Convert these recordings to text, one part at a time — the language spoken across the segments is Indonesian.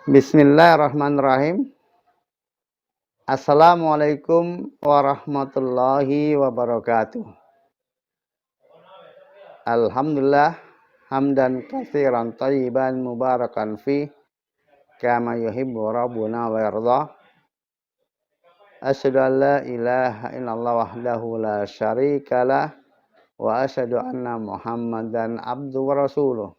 Bismillahirrahmanirrahim. Assalamualaikum warahmatullahi wabarakatuh. Alhamdulillah hamdan katsiran thayyiban mubarakan fi kama yuhibbu rabbuna wa yarda. Asyhadu an la ilaha illallah wahdahu la syarikalah wa asyhadu anna Muhammadan abduhu wa rasuluh.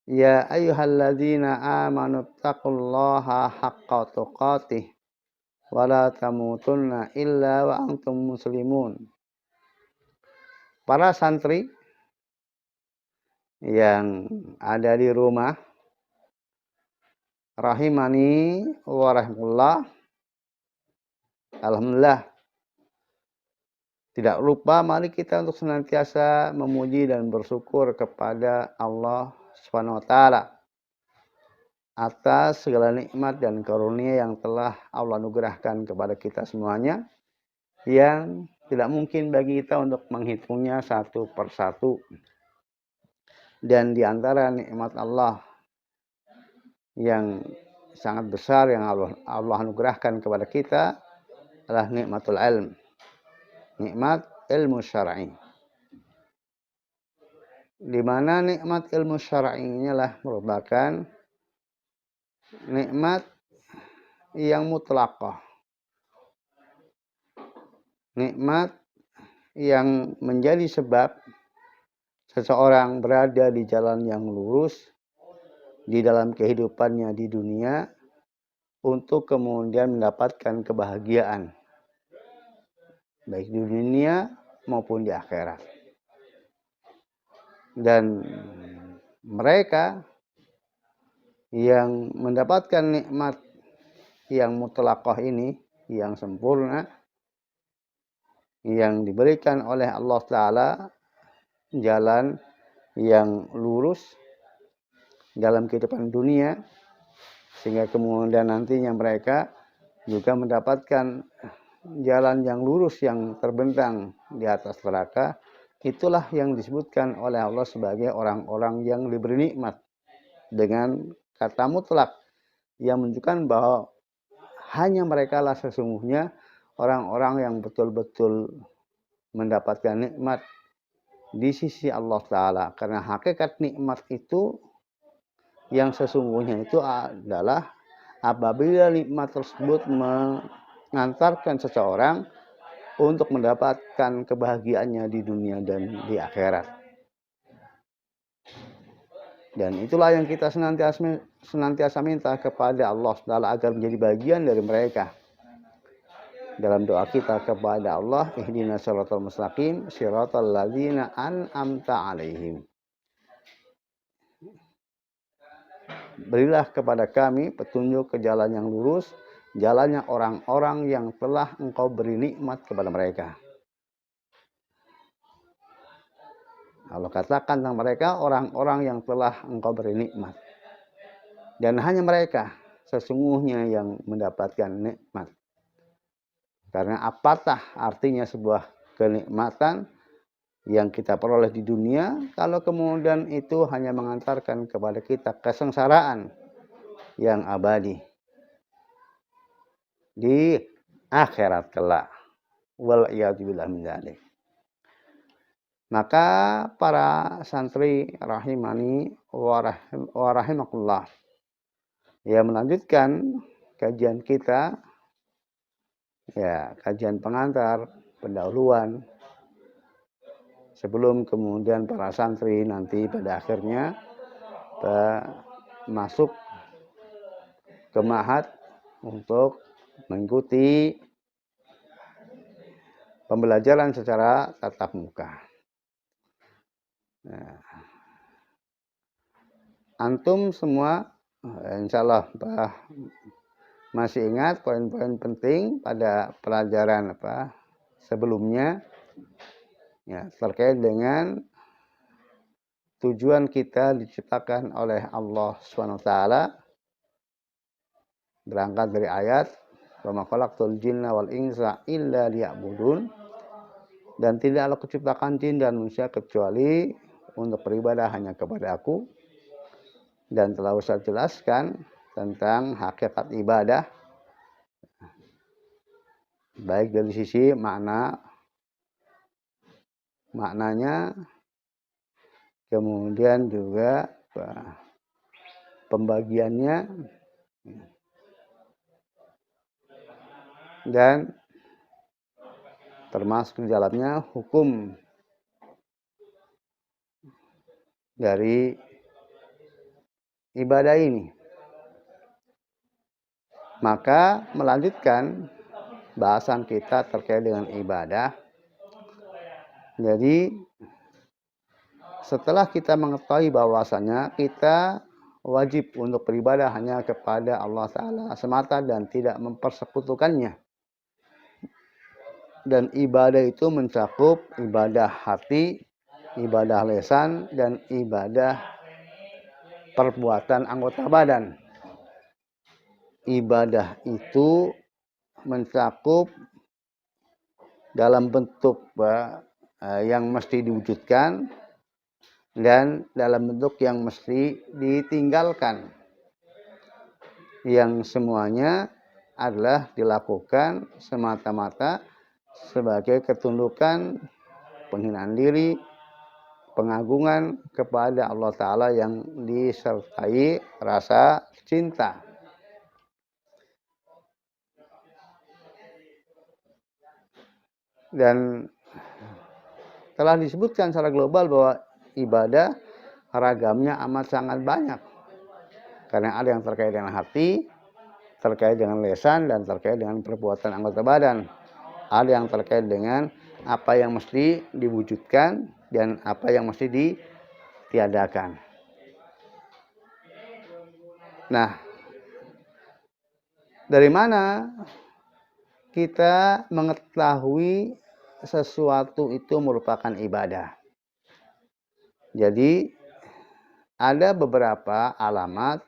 Ya ayyuhalladzina amanu taqullaha haqqa tuqatih wala tamutunna illa wa antum muslimun. Para santri yang ada di rumah rahimani wa rahmatullah. Alhamdulillah, tidak lupa mari kita untuk senantiasa memuji dan bersyukur kepada Allah Subhanahu wa taala atas segala nikmat dan karunia yang telah Allah anugerahkan kepada kita semuanya, yang tidak mungkin bagi kita untuk menghitungnya satu persatu. Dan di antara nikmat Allah yang sangat besar yang Allah anugerahkan kepada kita adalah nikmatul ilm, nikmat ilmu syar'i. Di mana nikmat ilmu syar'i inilah merupakan nikmat yang mutlaqah, nikmat yang menjadi sebab seseorang berada di jalan yang lurus di dalam kehidupannya di dunia untuk kemudian mendapatkan kebahagiaan baik di dunia maupun di akhirat. Dan mereka yang mendapatkan nikmat yang mutlaqah ini, yang sempurna, yang diberikan oleh Allah Ta'ala, jalan yang lurus dalam kehidupan dunia, sehingga kemudian nantinya mereka juga mendapatkan jalan yang lurus yang terbentang di atas neraka. Itulah yang disebutkan oleh Allah sebagai orang-orang yang diberi nikmat dengan kata mutlak, yang menunjukkan bahwa hanya mereka lah sesungguhnya orang-orang yang betul-betul mendapatkan nikmat di sisi Allah Ta'ala. Karena hakikat nikmat itu yang sesungguhnya itu adalah apabila nikmat tersebut mengantarkan seseorang untuk mendapatkan kebahagiaannya di dunia dan di akhirat. Dan itulah yang kita senantiasa minta kepada Allah Ta'ala agar menjadi bagian dari mereka. Dalam doa kita kepada Allah, ihdinas siratal mustaqim, siratal ladzina an'amta alaihim. Berilah kepada kami petunjuk ke jalan yang lurus, jalannya orang-orang yang telah Engkau beri nikmat kepada mereka. Allah katakan tentang mereka orang-orang yang telah Engkau beri nikmat. Dan hanya mereka sesungguhnya yang mendapatkan nikmat. Karena apatah artinya sebuah kenikmatan yang kita peroleh di dunia kalau kemudian itu hanya mengantarkan kepada kita kesengsaraan yang abadi di akhirat kelak. Wal iyadu billah min dzalik. Maka para santri rahimani wa rahimakumullah, ya, melanjutkan kajian kita, ya, kajian pengantar, pendahuluan, sebelum kemudian para santri nanti pada akhirnya masuk ke ma'had untuk mengikuti pembelajaran secara tatap muka. Nah, antum semua insyaallah masih ingat poin-poin penting pada pelajaran sebelumnya, ya, terkait dengan tujuan kita diciptakan oleh Allah SWT, berangkat dari ayat wa ma khalaqtul jinna wal insa illa liya'budun, dan tidaklah kuciptakan jin dan manusia kecuali untuk beribadah hanya kepada Aku. dan telah Ustaz jelaskan tentang hakikat ibadah, baik dari sisi maknanya, kemudian juga pembagiannya, dan termasuk di dalamnya hukum dari ibadah ini. Maka melanjutkan bahasan kita terkait dengan ibadah. Jadi setelah kita mengetahui bahwasanya kita wajib untuk beribadah hanya kepada Allah Ta'ala semata dan tidak mempersekutukannya. Dan ibadah itu mencakup ibadah hati, ibadah lisan, dan ibadah perbuatan anggota badan. Ibadah itu mencakup dalam bentuk yang mesti diwujudkan dan dalam bentuk yang mesti ditinggalkan, yang semuanya adalah dilakukan semata-mata sebagai ketundukan, penghinaan diri, pengagungan kepada Allah Ta'ala yang disertai rasa cinta. Dan telah disebutkan secara global bahwa ibadah ragamnya amat sangat banyak. Karena ada yang terkait dengan hati, terkait dengan lisan, dan terkait dengan perbuatan anggota badan. Ada yang terkait dengan apa yang mesti diwujudkan dan apa yang mesti ditiadakan. Nah, dari mana kita mengetahui sesuatu itu merupakan ibadah? Jadi ada beberapa alamat,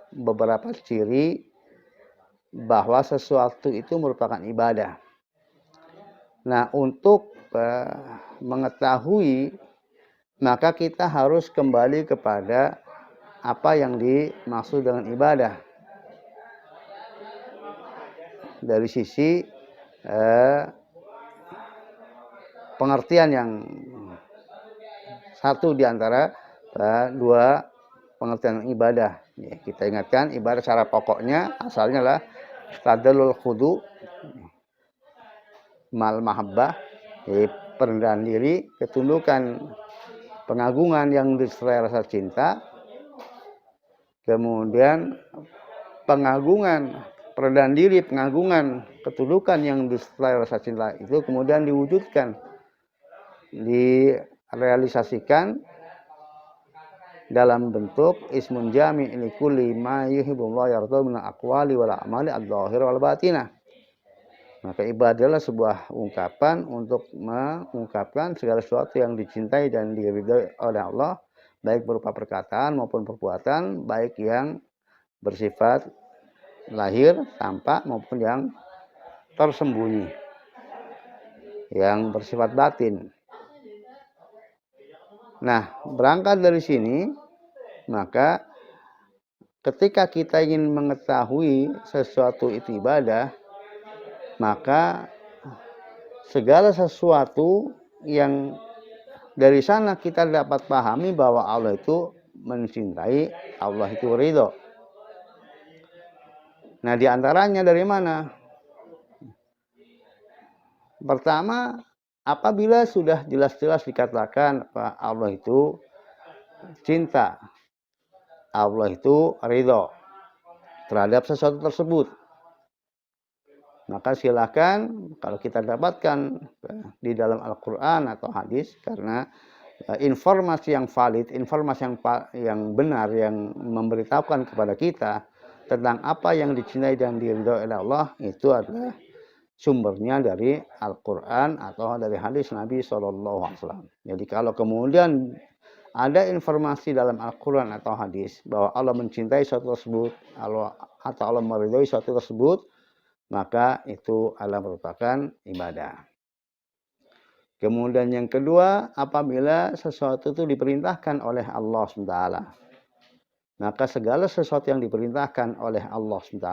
beberapa ciri bahwa sesuatu itu merupakan ibadah. Nah, untuk mengetahui, maka kita harus kembali kepada apa yang dimaksud dengan ibadah. Dari sisi pengertian yang satu di antara dua pengertian ibadah. Ya, kita ingatkan ibadah secara pokoknya asalnya lah tadallul khudu mal mahabbah, perendahan diri, ketundukan, pengagungan yang disertai rasa cinta, kemudian pengagungan, perendahan diri, pengagungan, ketundukan yang disertai rasa cinta itu kemudian diwujudkan, direalisasikan dalam bentuk ismun jami' li kulli ma yuhibbullahu yarda min aqwali wal a'mali adh-dhahir wal batinah. Maka ibadah adalah sebuah ungkapan untuk mengungkapkan segala sesuatu yang dicintai dan diridhai oleh Allah, baik berupa perkataan maupun perbuatan, baik yang bersifat lahir, tampak, maupun yang tersembunyi, yang bersifat batin. Nah, berangkat dari sini, maka ketika kita ingin mengetahui sesuatu itu ibadah, maka segala sesuatu yang dari sana kita dapat pahami bahwa Allah itu mencintai, Allah itu ridho. Nah, diantaranya dari mana? Pertama, apabila sudah jelas-jelas dikatakan bahwa Allah itu cinta, Allah itu ridho terhadap sesuatu tersebut, maka silakan kalau kita dapatkan di dalam Al-Quran atau hadis, karena informasi yang valid, informasi yang benar, yang memberitahukan kepada kita tentang apa yang dicintai dan diridhoi oleh Allah, itu adalah sumbernya dari Al-Quran atau dari hadis Nabi SAW. Jadi kalau kemudian ada informasi dalam Al-Quran atau hadis bahwa Allah mencintai suatu tersebut, atau Allah meridhoi suatu tersebut, maka itu adalah merupakan ibadah. Kemudian yang kedua, apabila sesuatu itu diperintahkan oleh Allah SWT, Maka segala sesuatu yang diperintahkan oleh Allah SWT,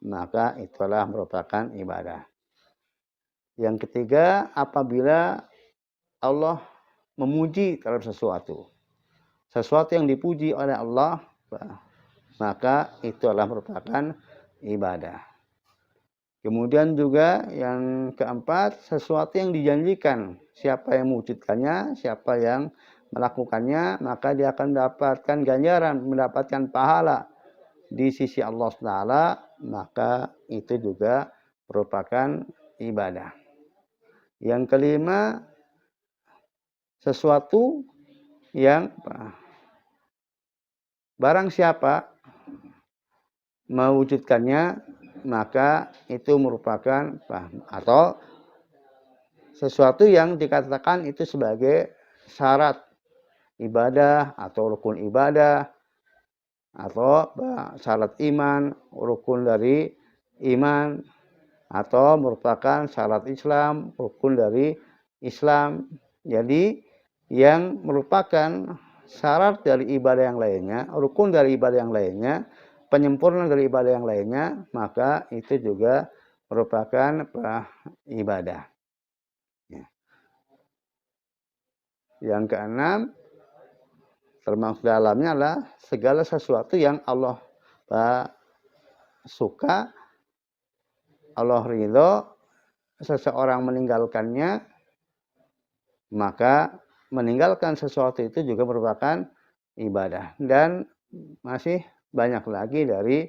maka itulah merupakan ibadah. Yang ketiga, apabila Allah memuji terhadap sesuatu. Sesuatu yang dipuji oleh Allah, maka itu adalah merupakan ibadah. Kemudian juga yang keempat, sesuatu yang dijanjikan. Siapa yang mewujudkannya, siapa yang melakukannya, maka dia akan mendapatkan ganjaran, mendapatkan pahala di sisi Allah SWT, maka itu juga merupakan ibadah. Yang kelima, sesuatu yang barang siapa mewujudkannya, maka itu merupakan atau sesuatu yang dikatakan itu sebagai syarat ibadah atau rukun ibadah atau syarat iman, rukun dari iman, atau merupakan syarat Islam, rukun dari Islam. Jadi yang merupakan syarat dari ibadah yang lainnya, rukun dari ibadah yang lainnya, penyempurnaan dari ibadah yang lainnya, maka itu juga merupakan ibadah. Yang keenam, termasuk dalamnya adalah segala sesuatu yang Allah suka, Allah ridho, seseorang meninggalkannya, maka meninggalkan sesuatu itu juga merupakan ibadah. Dan masih banyak lagi dari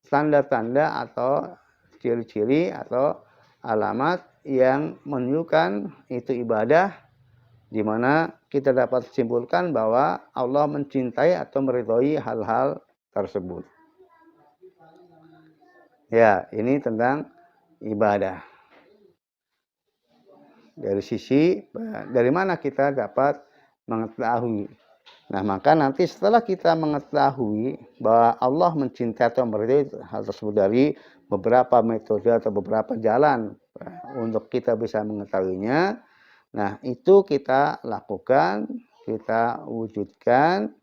tanda-tanda atau ciri-ciri atau alamat yang menunjukkan itu ibadah, di mana kita dapat simpulkan bahwa Allah mencintai atau meridhoi hal-hal tersebut. Ya, ini tentang ibadah. Dari mana kita dapat mengetahui. Nah, maka nanti setelah kita mengetahui bahwa Allah mencintai atau meridhoi hal tersebut dari beberapa metode atau beberapa jalan untuk kita bisa mengetahuinya, nah itu kita lakukan, kita wujudkan,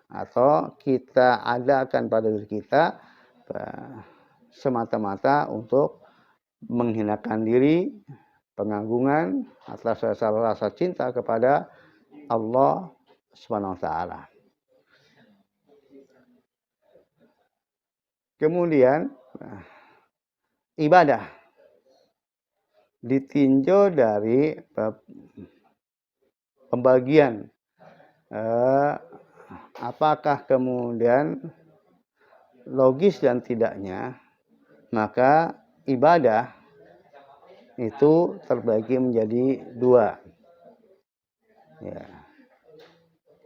atau kita adakan pada diri kita semata-mata untuk menghinakan diri, pengagungan atas rasa cinta kepada Allah Subhanahu wa taala. Kemudian ibadah ditinjau dari pembagian apakah kemudian logis dan tidaknya, maka ibadah itu terbagi menjadi dua. Ya.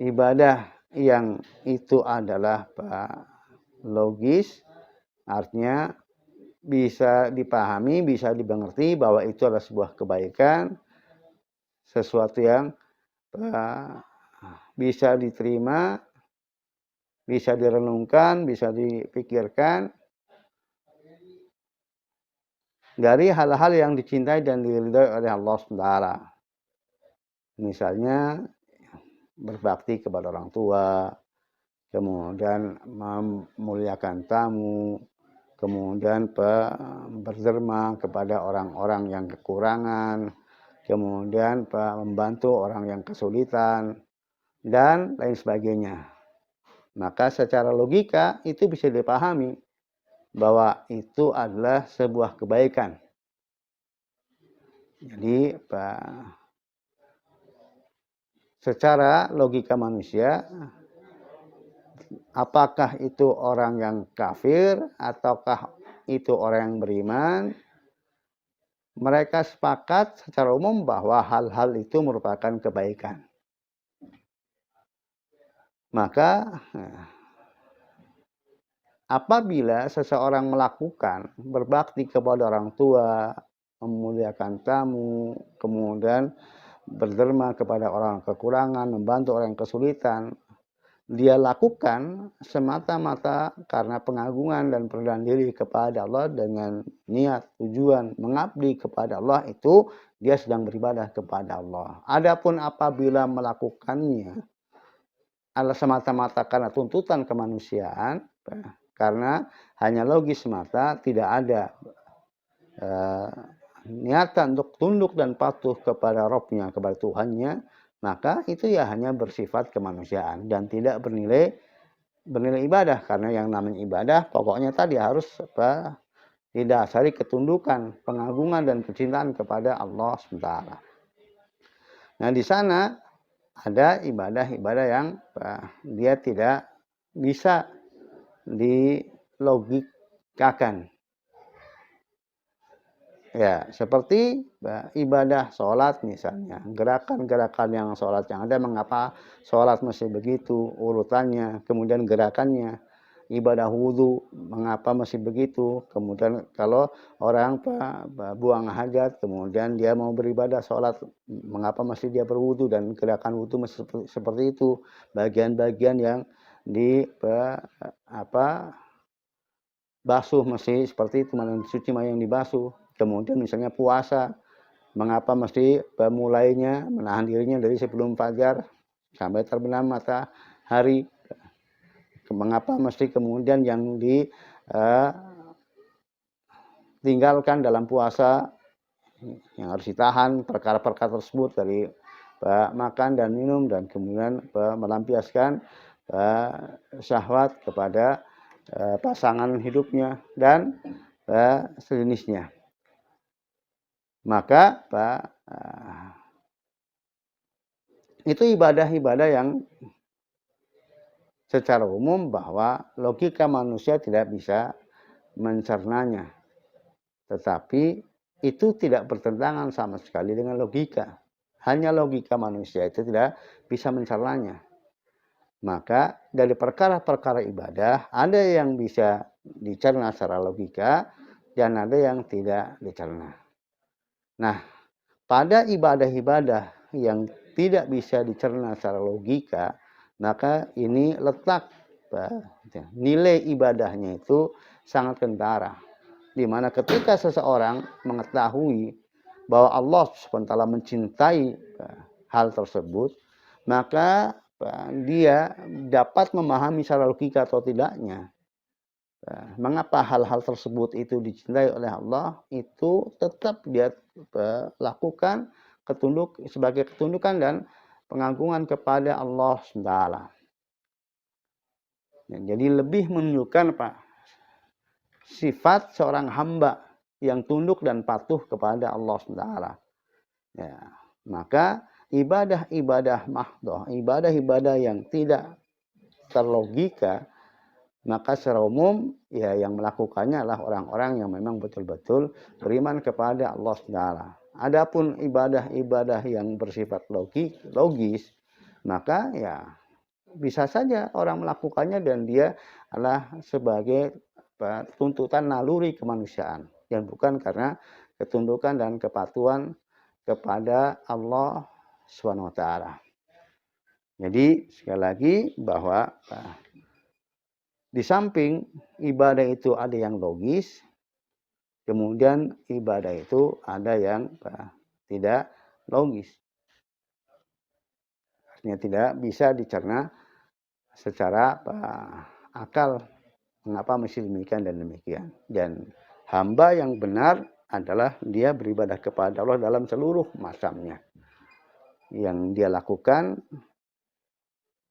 Ibadah yang itu adalah logis, artinya bisa dipahami, bisa dimengerti bahwa itu adalah sebuah kebaikan, sesuatu yang bisa diterima, bisa direnungkan, bisa dipikirkan dari hal-hal yang dicintai dan diridhoi oleh Allah SWT. Misalnya berbakti kepada orang tua, kemudian memuliakan tamu, kemudian berderma kepada orang-orang yang kekurangan, kemudian membantu orang yang kesulitan, dan lain sebagainya. Maka secara logika itu bisa dipahami bahwa itu adalah sebuah kebaikan. Jadi secara logika manusia, apakah itu orang yang kafir ataukah itu orang yang beriman, mereka sepakat secara umum bahwa hal-hal itu merupakan kebaikan. Maka apabila seseorang melakukan berbakti kepada orang tua, memuliakan tamu, kemudian berderma kepada orang kekurangan, membantu orang kesulitan, dia lakukan semata-mata karena pengagungan dan perendahan diri kepada Allah dengan niat tujuan mengabdi kepada Allah, itu dia sedang beribadah kepada Allah. Adapun apabila melakukannya adalah semata-mata karena tuntutan kemanusiaan, karena hanya logis semata, tidak ada niatan untuk tunduk dan patuh kepada Robnya, kepada Tuhannya, maka itu ya hanya bersifat kemanusiaan dan tidak bernilai ibadah. Karena yang namanya ibadah pokoknya tadi harus didasari ketundukan, pengagungan dan kecintaan kepada Allah SWT. Nah, di sana ada ibadah-ibadah yang dia tidak bisa dilogikakan. Ya, seperti ibadah sholat misalnya, gerakan-gerakan yang sholat yang ada, mengapa sholat mesti begitu urutannya, kemudian gerakannya. Ibadah wudhu, mengapa mesti begitu, kemudian kalau orang buang hajat, kemudian dia mau beribadah sholat, mengapa mesti dia berwudhu, dan gerakan wudhu mesti seperti itu, bagian-bagian yang basuh mesti seperti itu, mana suci mana yang dibasuh. Kemudian misalnya puasa, mengapa mesti mulainya menahan dirinya dari sebelum fajar sampai terbenam matahari. Mengapa mesti kemudian yang ditinggalkan dalam puasa, yang harus ditahan perkara-perkara tersebut dari makan dan minum, dan kemudian melampiaskan syahwat kepada pasangan hidupnya dan sejenisnya. Maka itu ibadah-ibadah yang secara umum bahwa logika manusia tidak bisa mencernanya. Tetapi itu tidak bertentangan sama sekali dengan logika. Hanya logika manusia itu tidak bisa mencernanya. Maka dari perkara-perkara ibadah, ada yang bisa dicerna secara logika dan ada yang tidak dicerna. Nah, pada ibadah-ibadah yang tidak bisa dicerna secara logika, maka ini letak nilai ibadahnya itu sangat kentara. Di mana ketika seseorang mengetahui bahwa Allah SWT mencintai hal tersebut, maka dia dapat memahami secara logika atau tidaknya mengapa hal-hal tersebut itu dicintai oleh Allah, itu tetap dia lakukan sebagai ketundukan dan pengagungan kepada Allah SWT. Jadi lebih menunjukkan sifat seorang hamba yang tunduk dan patuh kepada Allah SWT. Ya, maka ibadah-ibadah mahdoh, ibadah-ibadah yang tidak terlogika, maka secara umum ya yang melakukannya adalah orang-orang yang memang betul-betul beriman kepada Allah SWT. Adapun ibadah-ibadah yang bersifat logis, maka ya bisa saja orang melakukannya dan dia adalah sebagai tuntutan naluri kemanusiaan dan bukan karena ketundukan dan kepatuhan kepada Allah SWT. Jadi sekali lagi bahwa di samping ibadah itu ada yang logis, kemudian ibadah itu ada yang tidak logis. Artinya tidak bisa dicerna secara akal mengapa mesti demikian dan demikian. Dan hamba yang benar adalah dia beribadah kepada Allah dalam seluruh macamnya. Yang dia lakukan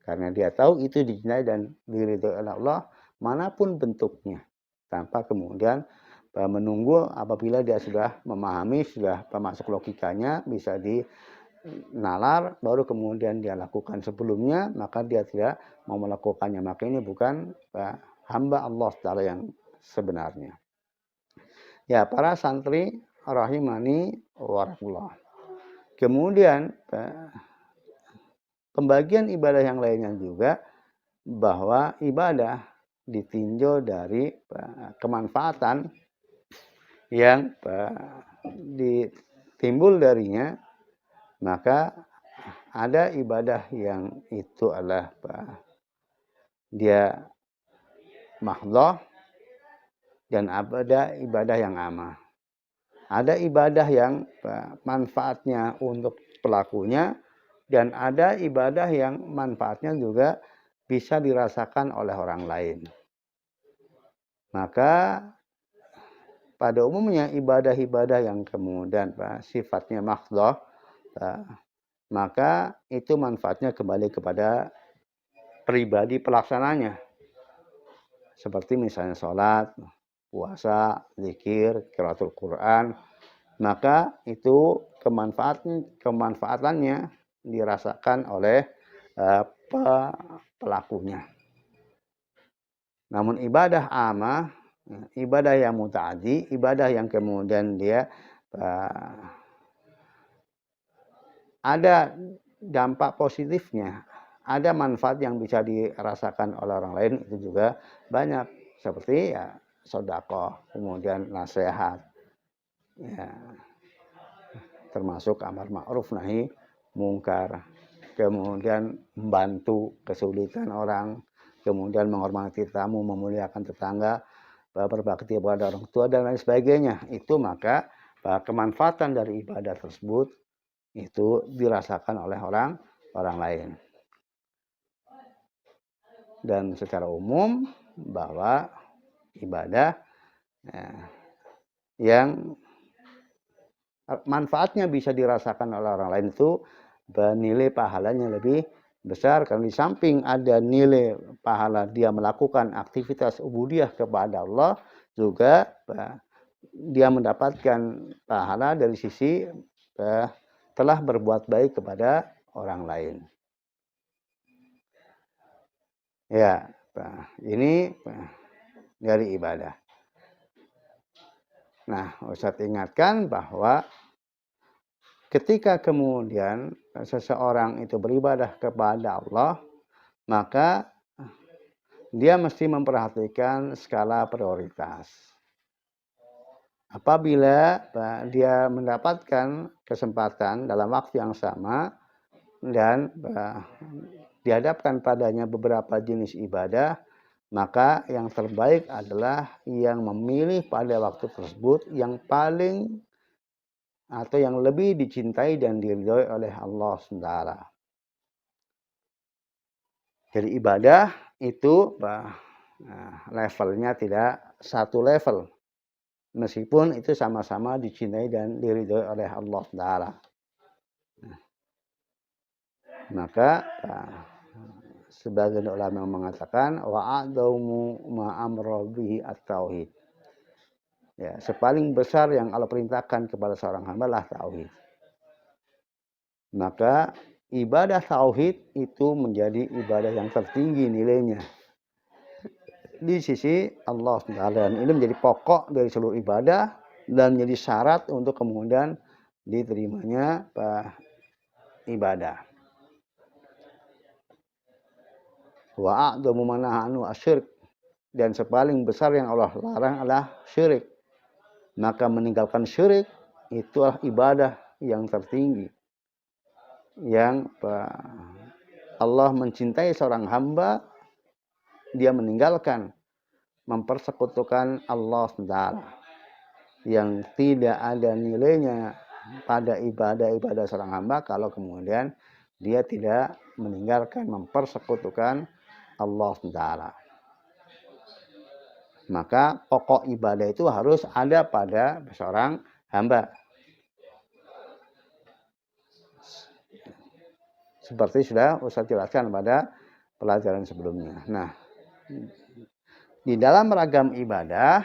karena dia tahu itu dicintai dan diridhoi oleh Allah manapun bentuknya, tanpa kemudian menunggu apabila dia sudah memahami, sudah masuk logikanya, bisa dinalar, baru kemudian dia lakukan sebelumnya, maka dia tidak mau melakukannya. Maka ini bukan hamba Allah Ta'ala yang sebenarnya. Ya, para santri rahimani warahmatullah. Kemudian pembagian ibadah yang lainnya juga, bahwa ibadah ditinjau dari kemanfaatan yang ditimbul darinya. Maka ada ibadah yang itu adalah dia mahdhah dan ada ibadah yang amah. Ada ibadah yang manfaatnya untuk pelakunya dan ada ibadah yang manfaatnya juga bisa dirasakan oleh orang lain. Maka pada umumnya ibadah-ibadah yang kemudian sifatnya mahdhah, maka itu manfaatnya kembali kepada pribadi pelaksananya. Seperti misalnya sholat, puasa, zikir, qiraatul Quran, maka itu kemanfaatannya dirasakan oleh pelakunya. Namun ibadah amah, ibadah yang muta'addi, ibadah yang kemudian dia ada dampak positifnya, ada manfaat yang bisa dirasakan oleh orang lain, itu juga banyak. Seperti ya sedekah, kemudian nasihat, ya, termasuk amar ma'ruf nahi mungkar, kemudian membantu kesulitan orang, kemudian menghormati tamu, memuliakan tetangga, berbakti kepada orang tua dan lain sebagainya. Itu maka kemanfaatan dari ibadah tersebut itu dirasakan oleh orang lain. Dan secara umum bahwa ibadah yang manfaatnya bisa dirasakan oleh orang lain itu nilai pahalanya lebih besar, karena di samping ada nilai pahala dia melakukan aktivitas ubudiyah kepada Allah, juga dia mendapatkan pahala dari sisi telah berbuat baik kepada orang lain. Ya, ini dari ibadah. Nah, Ustadz ingatkan bahwa ketika kemudian seseorang itu beribadah kepada Allah, maka dia mesti memperhatikan skala prioritas. Apabila dia mendapatkan kesempatan dalam waktu yang sama dan dihadapkan padanya beberapa jenis ibadah, maka yang terbaik adalah yang memilih pada waktu tersebut yang paling atau yang lebih dicintai dan diridhoi oleh Allah SWT. Jadi ibadah itu levelnya tidak satu level, meskipun itu sama-sama dicintai dan diridhoi oleh Allah SWT. Maka sebagian ulama mengatakan wa'adaumu ma'amra bihi at-tauhid. Ya, sepaling besar yang Allah perintahkan kepada seorang hamba lah tauhid. Maka ibadah tauhid itu menjadi ibadah yang tertinggi nilainya di sisi Allah SWT, dan ini menjadi pokok dari seluruh ibadah dan menjadi syarat untuk kemudian diterimanya ibadah. Wa'adaumu manahanu asyirk, dan sepaling besar yang Allah larang adalah syirik. Maka meninggalkan syirik itulah ibadah yang tertinggi, yang Allah mencintai seorang hamba, dia meninggalkan mempersekutukan Allah SWT yang tidak ada nilainya pada ibadah-ibadah seorang hamba kalau kemudian dia tidak meninggalkan mempersekutukan Allah SWT. Maka pokok ibadah itu harus ada pada seorang hamba. Seperti sudah Ustaz jelaskan pada pelajaran sebelumnya. Nah, di dalam ragam ibadah,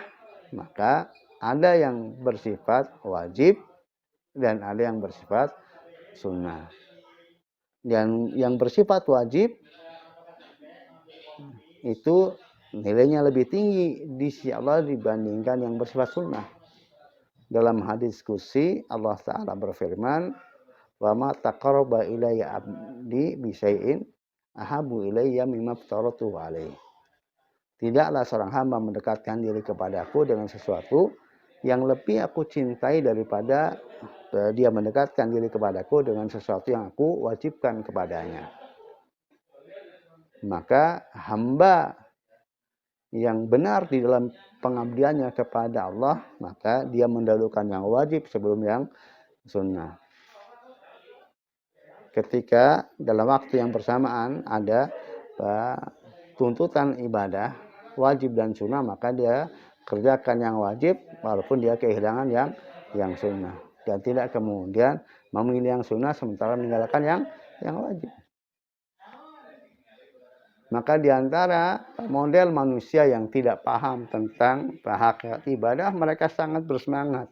maka ada yang bersifat wajib dan ada yang bersifat sunnah. Dan yang bersifat wajib itu nilainya lebih tinggi di sisi Allah dibandingkan yang bersifat sunnah. Dalam hadis qudsi Allah Ta'ala berfirman, wa ma taqarraba ilayya abdi bi syai'in ahabu ilayya mimma aftaratu alaihi. Tidaklah seorang hamba mendekatkan diri kepadaku dengan sesuatu yang lebih aku cintai daripada dia mendekatkan diri kepadaku dengan sesuatu yang aku wajibkan kepadanya. Maka hamba yang benar di dalam pengabdiannya kepada Allah, maka dia mendahulukan yang wajib sebelum yang sunnah. Ketika dalam waktu yang bersamaan ada tuntutan ibadah wajib dan sunnah, maka dia kerjakan yang wajib walaupun dia kehilangan yang sunnah, dan tidak kemudian memilih yang sunnah sementara meninggalkan yang wajib. Maka diantara model manusia yang tidak paham tentang hakikat ibadah, mereka sangat bersemangat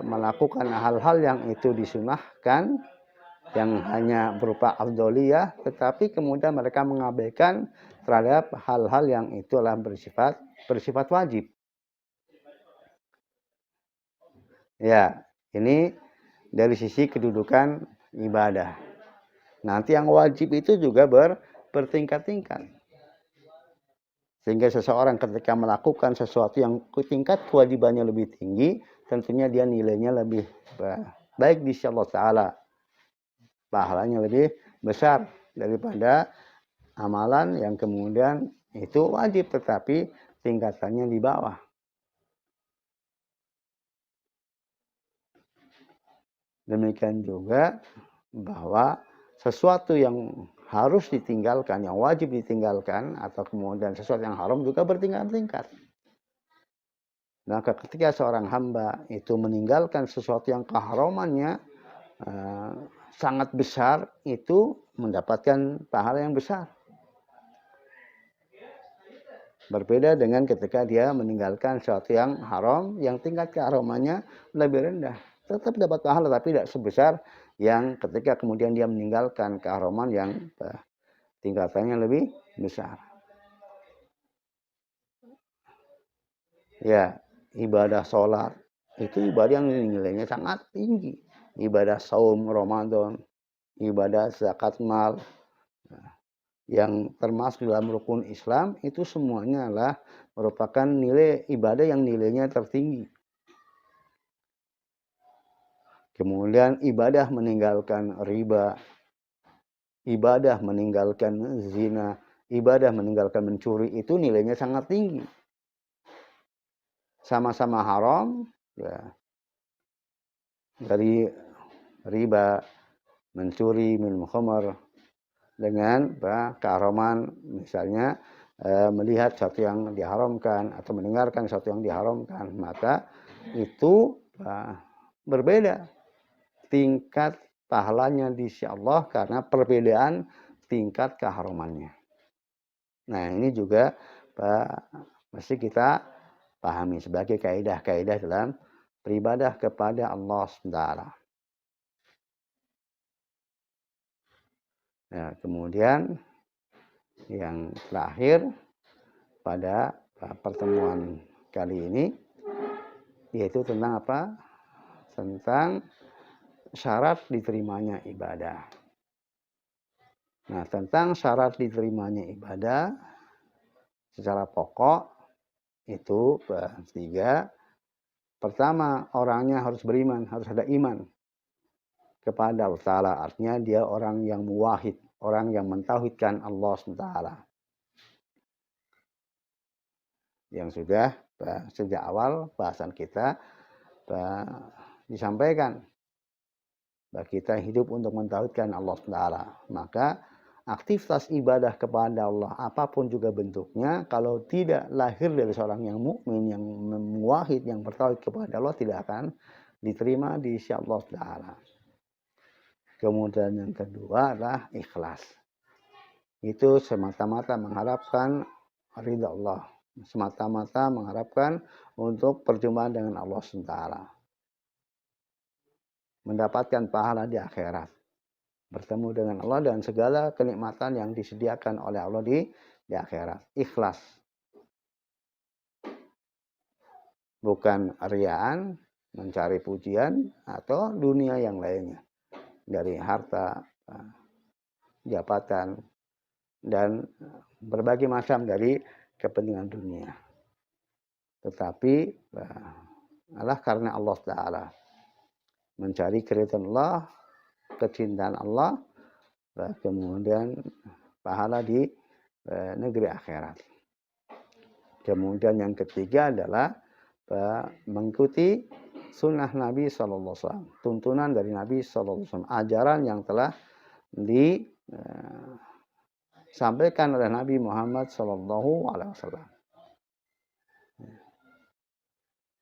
melakukan hal-hal yang itu disunahkan, yang hanya berupa afdholiyah, tetapi kemudian mereka mengabaikan terhadap hal-hal yang itulah bersifat wajib. Ya, ini dari sisi kedudukan ibadah. Nanti yang wajib itu juga bertingkat-tingkat. Sehingga seseorang ketika melakukan sesuatu yang tingkat kewajibannya lebih tinggi, tentunya dia nilainya lebih baik di sisi Allah Ta'ala. Pahalanya lebih besar daripada amalan yang kemudian itu wajib tetapi tingkatannya di bawah. Demikian juga bahwa sesuatu yang harus ditinggalkan, yang wajib ditinggalkan, atau kemudian sesuatu yang haram juga bertingkat-tingkat. Maka ketika seorang hamba itu meninggalkan sesuatu yang keharamannya sangat besar, itu mendapatkan pahala yang besar. Berbeda dengan ketika dia meninggalkan sesuatu yang haram, yang tingkat keharamannya lebih rendah. Tetap dapat pahala, tapi tidak sebesar yang ketika kemudian dia meninggalkan keharaman yang tingkatannya lebih besar. Ya, ibadah sholat itu ibadah yang nilainya sangat tinggi. Ibadah saum Ramadan, ibadah zakat mal, yang termasuk dalam rukun Islam, itu semuanya adalah merupakan nilai ibadah yang nilainya tertinggi. Kemudian ibadah meninggalkan riba, ibadah meninggalkan zina, ibadah meninggalkan mencuri, itu nilainya sangat tinggi. Sama-sama haram, ya, dari riba, mencuri, minum khamar, dengan keharaman, misalnya melihat sesuatu yang diharamkan atau mendengarkan sesuatu yang diharamkan, maka itu berbeda tingkat pahalanya di sisi Allah karena perbedaan tingkat keharamannya. Nah, ini juga mesti kita pahami sebagai kaidah-kaidah dalam beribadah kepada Allah SWT. Nah, kemudian yang terakhir pada pertemuan kali ini yaitu tentang apa? Tentang syarat diterimanya ibadah. Nah, tentang syarat diterimanya ibadah secara pokok itu tiga. Pertama, orangnya harus beriman, harus ada iman kepada Allah Ta'ala. Artinya dia orang yang muwahhid, orang yang mentauhidkan Allah SWT. Yang sudah sejak awal bahasan kita disampaikan bahwa kita hidup untuk mentauhidkan Allah SWT. Maka aktivitas ibadah kepada Allah apapun juga bentuknya, kalau tidak lahir dari seorang yang mukmin, yang muwahhid, yang bertauhid kepada Allah, tidak akan diterima di sisi Allah Ta'ala. Kemudian yang kedua adalah ikhlas. Itu semata-mata mengharapkan ridha Allah, semata-mata mengharapkan untuk perjumpaan dengan Allah SWT, mendapatkan pahala di akhirat, bertemu dengan Allah dan segala kenikmatan yang disediakan oleh Allah di akhirat. Ikhlas, bukan riaan, mencari pujian atau dunia yang lainnya, dari harta, jabatan, dan berbagai macam dari kepentingan dunia. Tetapi adalah karena Allah Ta'ala, mencari keridhaan Allah, kecintaan Allah, kemudian pahala di negeri akhirat. Kemudian yang ketiga adalah mengikuti sunnah Nabi SAW, tuntunan dari Nabi SAW, ajaran yang telah disampaikan oleh Nabi Muhammad SAW.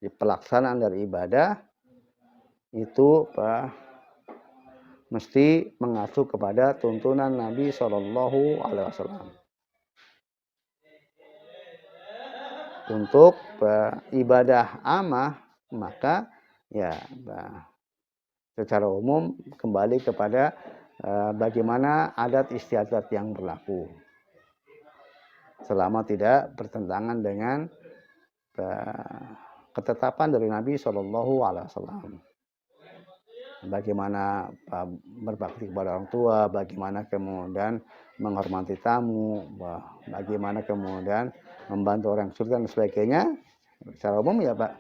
Di pelaksanaan dari ibadah itu mesti mengacu kepada tuntunan Nabi SAW. Untuk ibadah amah, maka ya secara umum kembali kepada bagaimana adat istiadat yang berlaku, selama tidak bertentangan dengan ketetapan dari Nabi SAW. Bagaimana berbakti kepada orang tua, bagaimana kemudian menghormati tamu, bagaimana kemudian membantu orang kesulitan dan sebagainya. Secara umum ya Pak,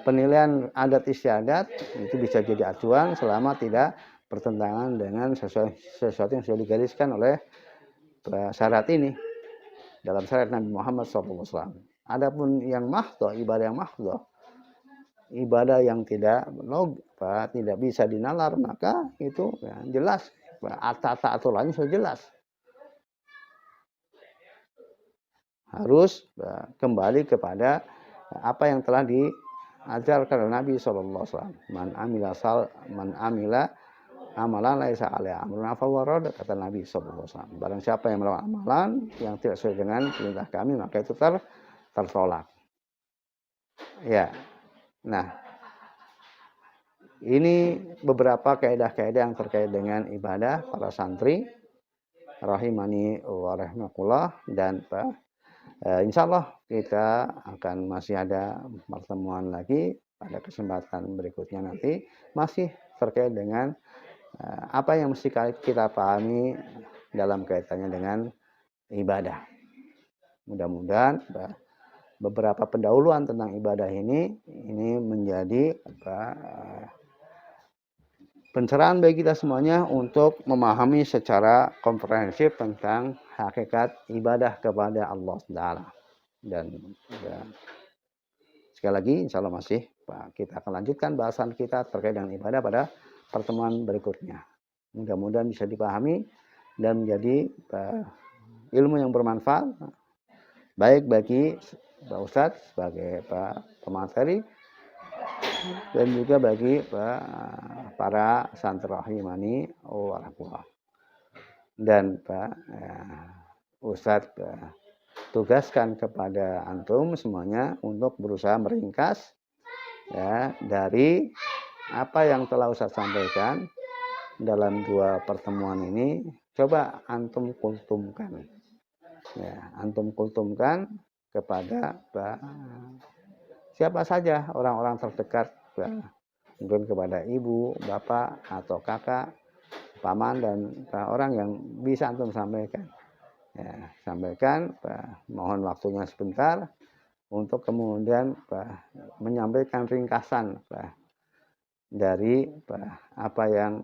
penilaian adat istiadat itu bisa jadi acuan selama tidak bertentangan dengan sesuatu yang sudah digariskan oleh syarat ini dalam syariat Nabi Muhammad SAW. Adapun yang mahdhah, ibadah yang mahdhah, ibadah yang tidak bisa dinalar, maka itu ya, jelas aturannya sudah jelas. Harus kembali kepada apa yang telah diajarkan oleh Nabi SAW. Man amila amalan laisa alaihi amruna fahuwa, kata Nabi SAW. Barang siapa yang melakukan amalan yang tidak sesuai dengan perintah kami, maka itu tertolak. Ya. Nah, ini beberapa kaidah-kaidah yang terkait dengan ibadah para santri rahimani wa rahimakumullah, dan insya Allah kita akan masih ada pertemuan lagi pada kesempatan berikutnya nanti, masih terkait dengan apa yang mesti kita pahami dalam kaitannya dengan ibadah. Mudah-mudahan beberapa pendahuluan tentang ibadah ini menjadi pencerahan bagi kita semuanya untuk memahami secara komprehensif tentang hakikat ibadah kepada Allah Taala. Dan sekali lagi, insya Allah masih kita akan lanjutkan bahasan kita terkait dengan ibadah pada pertemuan berikutnya. Mudah-mudahan bisa dipahami dan menjadi ilmu yang bermanfaat, baik bagi Pak Ustadz sebagai pemateri dan juga bagi para santri rahimani warahmatullah. Dan Ustadz tugaskan kepada antum semuanya untuk berusaha meringkas ya dari apa yang telah Ustadz sampaikan dalam 2 pertemuan ini. Coba antum kultumkan ya, antum kultumkan kepada siapa saja orang-orang terdekat, mungkin kepada ibu, bapak, atau kakak, paman, dan orang yang bisa antum sampaikan. Ya, sampaikan, mohon waktunya sebentar untuk kemudian menyampaikan ringkasan dari apa yang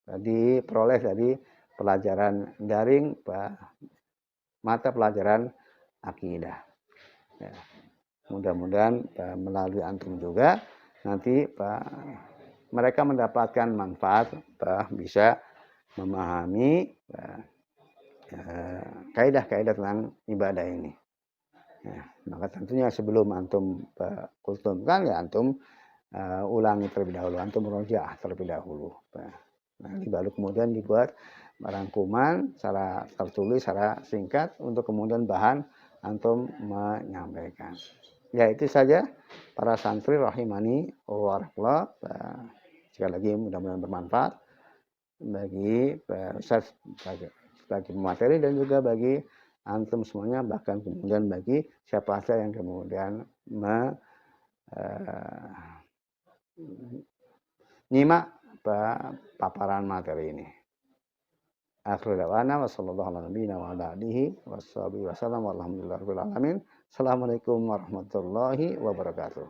diperoleh dari pelajaran daring mata pelajaran akidah. Ya. Mudah-mudahan melalui antum juga nanti mereka mendapatkan manfaat, bisa memahami kaidah-kaidah tentang ibadah ini. Ya, maka tentunya sebelum antum kultumkan ya antum ulangi terlebih dahulu, antum murojaah terlebih dahulu. Nanti baru kemudian dibuat rangkuman secara tertulis, secara singkat, untuk kemudian bahan antum menyampaikan. Ya, itu saja para santri rahimani wa rahmatullah. Sekali lagi mudah-mudahan bermanfaat bagi Ustaz sebagai materi dan juga bagi antum semuanya, bahkan kemudian bagi siapa saja yang kemudian nyimak paparan materi ini. Akhirul da'wana wa sallallahu ala nabiyina wa ala alihi washabihi wasallam walhamdulillahirabbil alamin. Assalamualaikum warahmatullahi wabarakatuh.